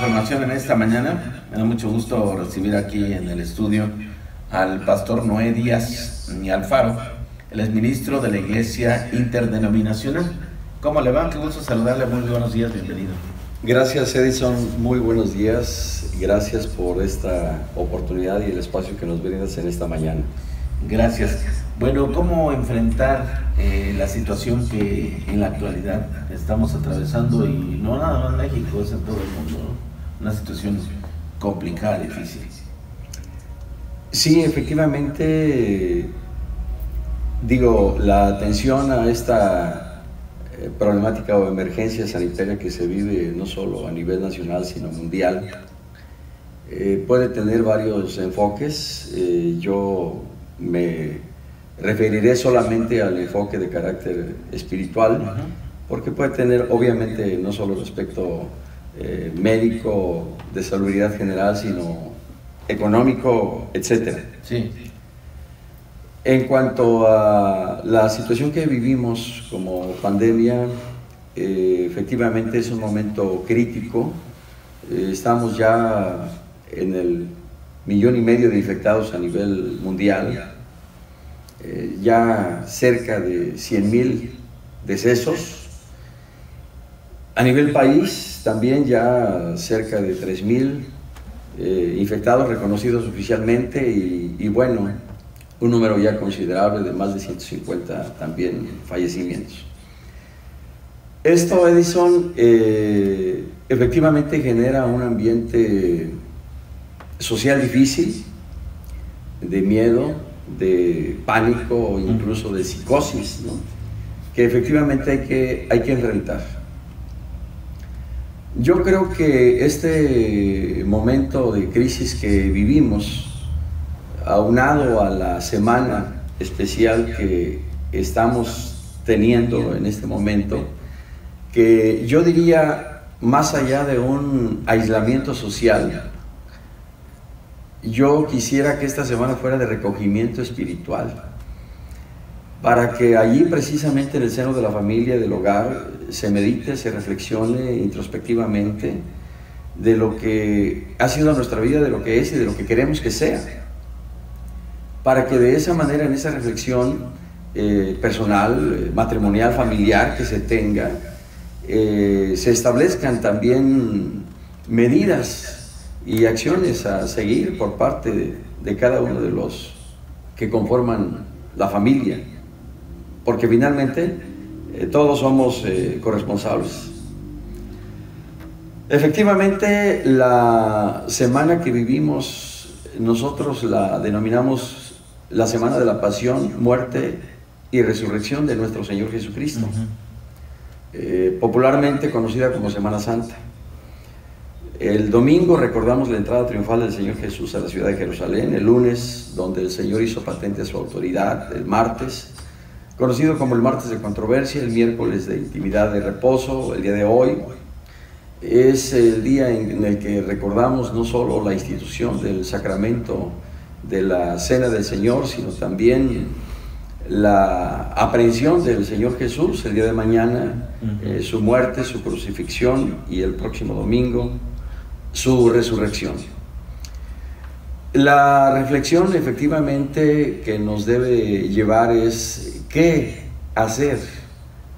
información en esta mañana. Me da mucho gusto recibir aquí en el estudio al pastor Noé Díaz Alfaro, el exministro de la Iglesia Interdenominacional. ¿Cómo le va? Qué gusto saludarle. Muy buenos días, bienvenido. Gracias, Edison, muy buenos días. Gracias por esta oportunidad y el espacio que nos brindas en esta mañana. Gracias. Bueno, ¿cómo enfrentar la situación que en la actualidad estamos atravesando? Y no nada más en México, es en todo el mundo, ¿no? Una situación complicada, difícil. Sí, efectivamente, la atención a esta problemática o emergencia sanitaria que se vive no solo a nivel nacional, sino mundial, puede tener varios enfoques. Yo me referiré solamente al enfoque de carácter espiritual, porque puede tener obviamente no solo el aspecto médico, de salubridad general, sino económico, etcétera. Sí. En cuanto a la situación que vivimos como pandemia, efectivamente es un momento crítico. Estamos ya en el 1,5 millones de infectados a nivel mundial, ya cerca de 100,000 decesos. A nivel país también ya cerca de 3,000 infectados reconocidos oficialmente y bueno, un número ya considerable de más de 150 también fallecimientos. Esto, Edison, efectivamente genera un ambiente social difícil, de miedo, de pánico, incluso de psicosis, ¿no? Que efectivamente hay que enfrentar. Yo creo que este momento de crisis que vivimos, aunado a la semana especial que estamos teniendo en este momento, que yo diría, más allá de un aislamiento social, yo quisiera que esta semana fuera de recogimiento espiritual, para que allí precisamente en el seno de la familia, del hogar, se medite, se reflexione introspectivamente de lo que ha sido nuestra vida, de lo que es y de lo que queremos que sea, para que de esa manera, en esa reflexión personal, matrimonial, familiar que se tenga, se establezcan también medidas y acciones a seguir por parte de cada uno de los que conforman la familia, porque finalmente todos somos corresponsables. Efectivamente, la semana que vivimos nosotros la denominamos la semana de la pasión, muerte y resurrección de nuestro Señor Jesucristo, popularmente conocida como Semana Santa. El domingo recordamos la entrada triunfal del Señor Jesús a la ciudad de Jerusalén, el lunes donde el Señor hizo patente su autoridad, el martes conocido como el martes de controversia, el miércoles de intimidad, de reposo, el día de hoy es el día en el que recordamos no solo la institución del sacramento de la Cena del Señor, sino también la aprehensión del Señor Jesús el día de mañana, su muerte, su crucifixión y el próximo domingo su resurrección. La reflexión efectivamente que nos debe llevar es qué hacer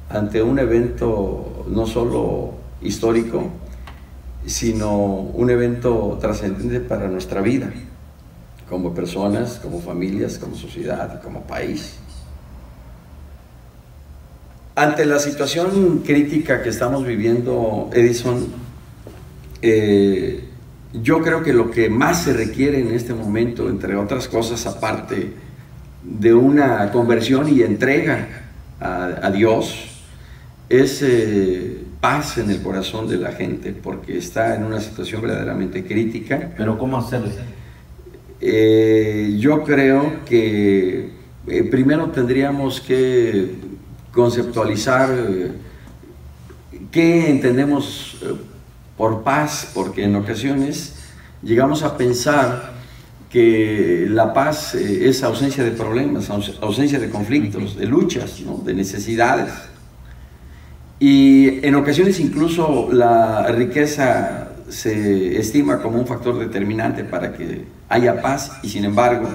ante un evento no solo histórico, sino un evento trascendente para nuestra vida, como personas, como familias, como sociedad, como país. Ante la situación crítica que estamos viviendo, Edison, yo creo que lo que más se requiere en este momento, entre otras cosas, aparte de una conversión y entrega a Dios, es paz en el corazón de la gente, porque está en una situación verdaderamente crítica. ¿Pero cómo hacerlo? Yo creo que primero tendríamos que conceptualizar qué entendemos por paz, porque en ocasiones llegamos a pensar que la paz es ausencia de problemas, ausencia de conflictos, de luchas, ¿no? De necesidades. Y en ocasiones incluso la riqueza se estima como un factor determinante para que haya paz, y sin embargo,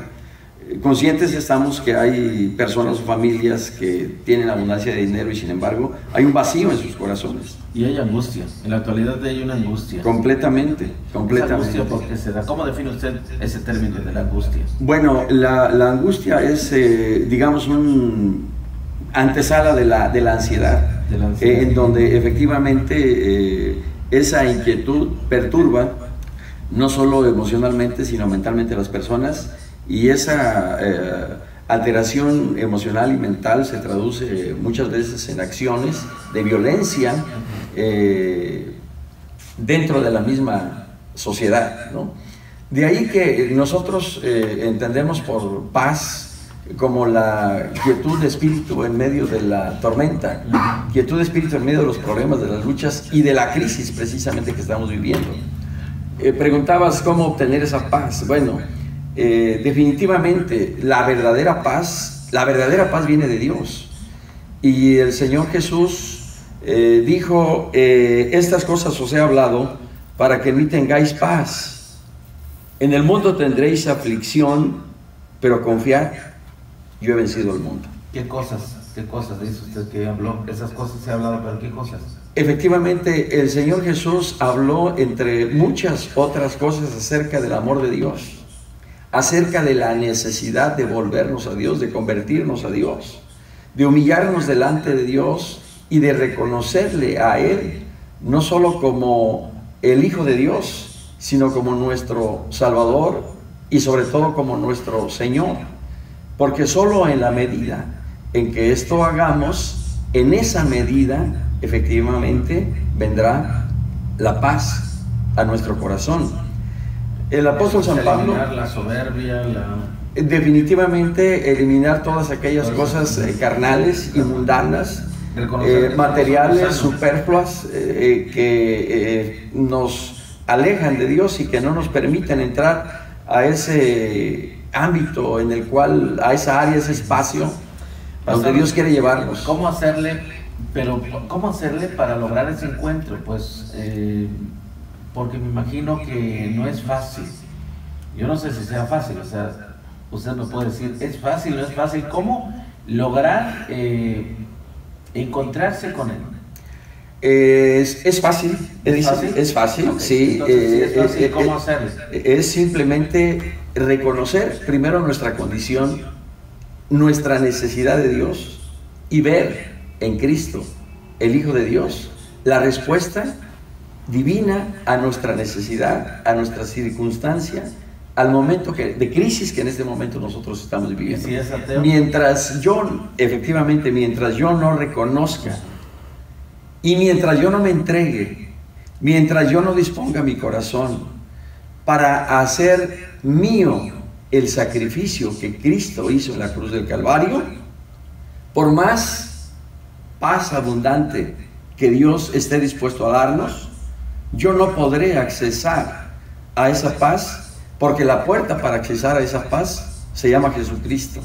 conscientes estamos que hay personas o familias que tienen abundancia de dinero y sin embargo hay un vacío en sus corazones. Y hay angustia, en la actualidad hay una angustia. Completamente. ¿Esa angustia por qué se da? ¿Cómo define usted ese término de la angustia? Bueno, la angustia es, digamos, un antesala de la ansiedad, en donde efectivamente esa inquietud perturba no solo emocionalmente, sino mentalmente a las personas, y esa alteración emocional y mental se traduce muchas veces en acciones de violencia dentro de la misma sociedad, ¿no? De ahí que nosotros entendemos por paz como la quietud de espíritu en medio de la tormenta, quietud de espíritu en medio de los problemas, de las luchas y de la crisis precisamente que estamos viviendo. Preguntabas cómo obtener esa paz. Bueno, definitivamente la verdadera paz viene de Dios. Y el Señor Jesús dijo, estas cosas os he hablado para que en mí tengáis paz. En el mundo tendréis aflicción, pero confiad, yo he vencido al mundo. ¿Qué cosas dice usted que habló? Esas cosas se ha hablado, pero ¿qué cosas? Efectivamente, el Señor Jesús habló, entre muchas otras cosas, acerca del amor de Dios, acerca de la necesidad de volvernos a Dios, de convertirnos a Dios, de humillarnos delante de Dios y de reconocerle a Él, no solo como el Hijo de Dios, sino como nuestro Salvador y sobre todo como nuestro Señor. Porque solo en la medida en que esto hagamos, en esa medida, efectivamente, vendrá la paz a nuestro corazón. El apóstol San Pablo... Eliminar la soberbia, definitivamente eliminar todas aquellas cosas carnales y mundanas, materiales, superfluas, que nos alejan de Dios y que no nos permiten entrar a ese ámbito en el cual, a esa área, ese espacio donde Dios quiere llevarnos. ¿Cómo hacerle para lograr ese encuentro? Pues porque me imagino que no es fácil. Yo no sé si sea fácil, o sea, usted me puede decir, ¿es fácil, no es fácil? ¿Cómo lograr encontrarse con Él? Es fácil, es fácil, okay. Sí. Entonces, es fácil, ¿cómo hacerlo? Es simplemente reconocer primero nuestra condición, nuestra necesidad de Dios, y ver en Cristo, el Hijo de Dios, la respuesta divina a nuestra necesidad, a nuestra circunstancia, al momento de crisis que en este momento nosotros estamos viviendo. ¿Sí es ateo? Mientras yo no reconozca y mientras yo no me entregue, mientras yo no disponga mi corazón para hacer mío el sacrificio que Cristo hizo en la cruz del Calvario, por más paz abundante que Dios esté dispuesto a darnos, yo no podré accesar a esa paz, porque la puerta para accesar a esa paz se llama Jesucristo.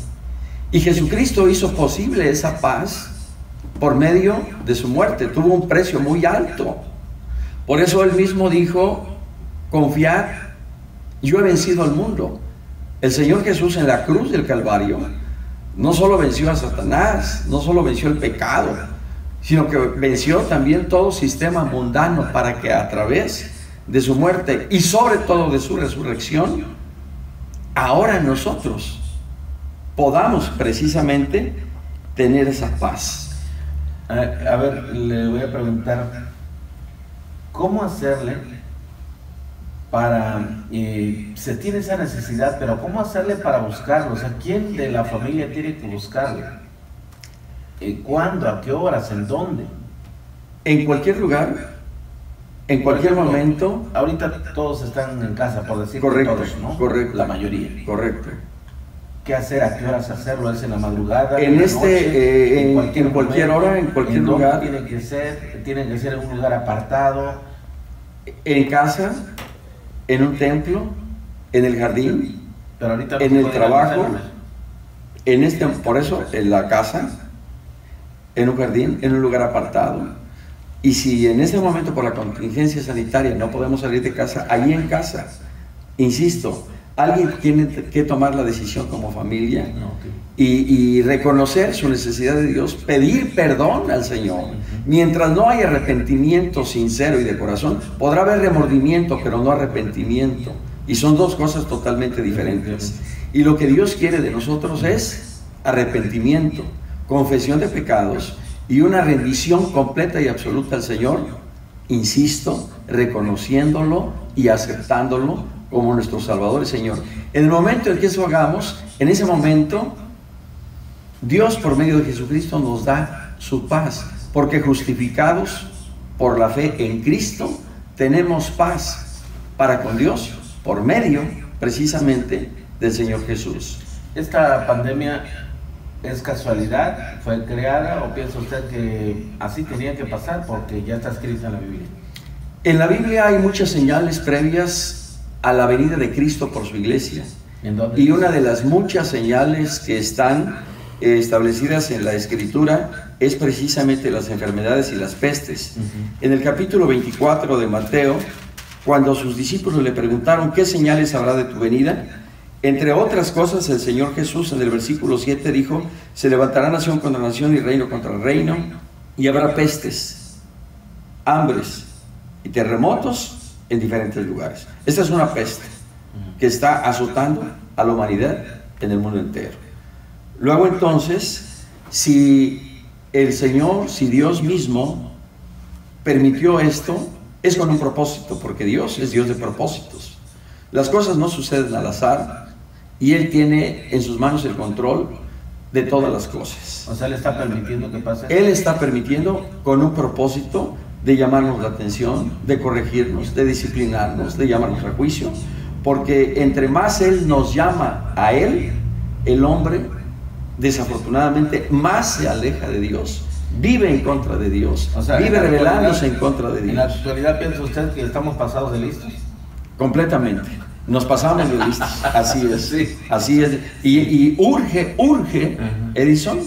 Y Jesucristo hizo posible esa paz por medio de su muerte. Tuvo un precio muy alto. Por eso Él mismo dijo, confiad, yo he vencido al mundo. El Señor Jesús en la cruz del Calvario no solo venció a Satanás, no solo venció el pecado, sino que venció también todo sistema mundano, para que a través de su muerte y sobre todo de su resurrección, ahora nosotros podamos precisamente tener esa paz. A ver, le voy a preguntar, ¿cómo hacerle para, se tiene esa necesidad, pero cómo hacerle para buscarlo? O sea, ¿quién de la familia tiene que buscarle? ¿Cuándo? ¿A qué horas? ¿En dónde? En cualquier lugar, en cualquier momento. Ahorita todos están en casa, por decir. Correcto, todos, ¿no? Correcto. La mayoría. Correcto. ¿Qué hacer? ¿A qué horas hacerlo? ¿Es en la madrugada? En noche, cualquier hora, en cualquier lugar. ¿Tiene que ser en un lugar apartado? En casa, en un templo, en el jardín, pero ahorita no en el trabajo, por eso en la casa, en un jardín, en un lugar apartado. Y si en este momento por la contingencia sanitaria no podemos salir de casa, allí en casa, insisto, alguien tiene que tomar la decisión como familia y reconocer su necesidad de Dios, pedir perdón al Señor. Mientras no haya arrepentimiento sincero y de corazón, podrá haber remordimiento, pero no arrepentimiento. Y son dos cosas totalmente diferentes. Y lo que Dios quiere de nosotros es arrepentimiento, confesión de pecados y una rendición completa y absoluta al Señor, insisto, reconociéndolo y aceptándolo como nuestro Salvador y Señor. En el momento en que eso hagamos, en ese momento, Dios por medio de Jesucristo nos da su paz, porque justificados por la fe en Cristo, tenemos paz para con Dios por medio, precisamente, del Señor Jesús. ¿Esta pandemia es casualidad? ¿Fue creada o piensa usted que así tenía que pasar porque ya está escrita en la Biblia? En la Biblia hay muchas señales previas a la venida de Cristo por su iglesia. Y una de las muchas señales que están establecidas en la Escritura es precisamente las enfermedades y las pestes. En el capítulo 24 de Mateo, cuando sus discípulos le preguntaron ¿qué señales habrá de tu venida?, entre otras cosas, el Señor Jesús en el versículo 7 dijo: se levantará nación contra nación y reino contra reino, y habrá pestes, hambres y terremotos en diferentes lugares. Esta es una peste que está azotando a la humanidad en el mundo entero. Luego entonces, si el Señor, si Dios mismo permitió esto, es con un propósito, porque Dios es Dios de propósitos. Las cosas no suceden al azar, y Él tiene en sus manos el control de todas las cosas. O sea, Él está permitiendo que pase. Él está permitiendo con un propósito de llamarnos la atención, de corregirnos, de disciplinarnos, de llamarnos a juicio, porque entre más Él nos llama a Él, el hombre, desafortunadamente, más se aleja de Dios, vive en contra de Dios, o sea, vive rebelándose en contra de Dios. ¿En la actualidad piensa usted que estamos pasados de listos? Completamente. Nos pasamos de listos. Así es. Sí. Así es. Y urge, Edison,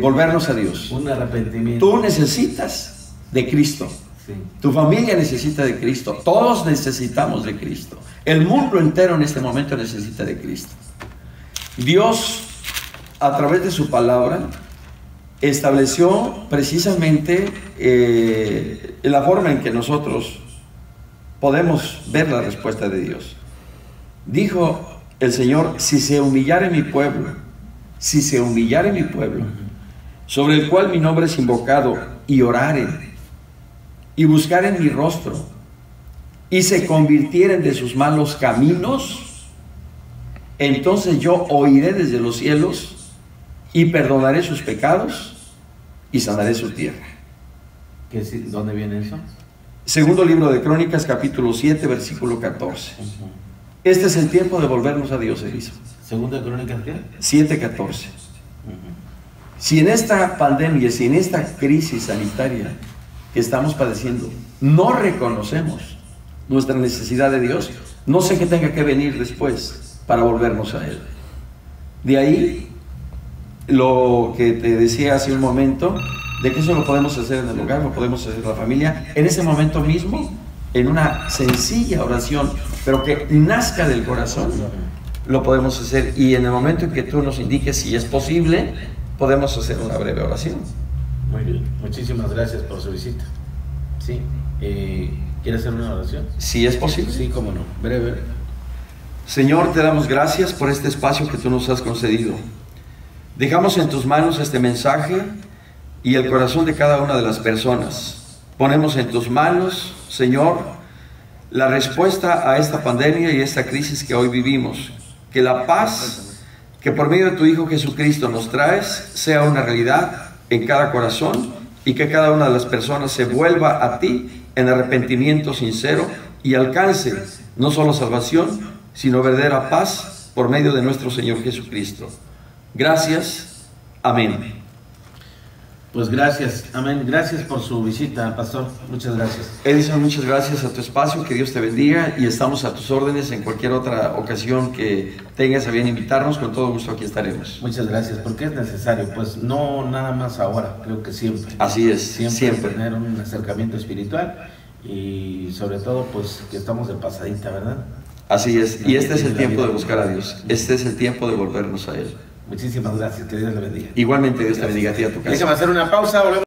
volvernos a Dios. Un arrepentimiento. Tú necesitas de Cristo. Sí. Tu familia necesita de Cristo. Todos necesitamos de Cristo. El mundo entero en este momento necesita de Cristo. Dios, a través de su palabra, estableció precisamente la forma en que nosotros podemos ver la respuesta de Dios. Dijo el Señor: si se humillare mi pueblo, si se humillare mi pueblo, sobre el cual mi nombre es invocado, y oraren, y buscaren mi rostro, y se convirtieren de sus malos caminos, entonces yo oiré desde los cielos, y perdonaré sus pecados, y sanaré su tierra. ¿Dónde viene eso? Segundo libro de Crónicas, capítulo 7, versículo 14. Este es el tiempo de volvernos a Dios, Elisa. ¿Segunda de Crónicas qué? 7, 14. Si en esta pandemia, si en esta crisis sanitaria que estamos padeciendo, no reconocemos nuestra necesidad de Dios, no sé qué tenga que venir después para volvernos a Él. De ahí, lo que te decía hace un momento, de que eso lo podemos hacer en el hogar, lo podemos hacer en la familia, en ese momento mismo, en una sencilla oración, pero que nazca del corazón, lo podemos hacer. Y en el momento en que tú nos indiques si es posible, podemos hacer una breve oración. Muy bien, muchísimas gracias por su visita. Sí, ¿quiere hacer una oración? Si es posible. Sí, cómo no, breve. Señor, te damos gracias por este espacio que tú nos has concedido. Dejamos en tus manos este mensaje y el corazón de cada una de las personas. Ponemos en tus manos, Señor, la respuesta a esta pandemia y esta crisis que hoy vivimos. Que la paz que por medio de tu Hijo Jesucristo nos traes sea una realidad en cada corazón, y que cada una de las personas se vuelva a ti en arrepentimiento sincero y alcance no solo salvación, sino verdadera paz por medio de nuestro Señor Jesucristo. Gracias. Amén. Pues gracias, amén. Gracias por su visita, pastor. Muchas gracias. Edison, muchas gracias a tu espacio, que Dios te bendiga y estamos a tus órdenes en cualquier otra ocasión que tengas a bien invitarnos, con todo gusto aquí estaremos. Muchas gracias, porque es necesario, pues no nada más ahora, creo que siempre. Así es, siempre. Tener un acercamiento espiritual y sobre todo pues que estamos de pasadita, ¿verdad? Así es, y este es el tiempo de buscar a Dios, este es el tiempo de volvernos a Él. Muchísimas gracias, que Dios le bendiga. Igualmente Dios te bendiga a ti y a tu casa. Déjame hacer una pausa, volvemos.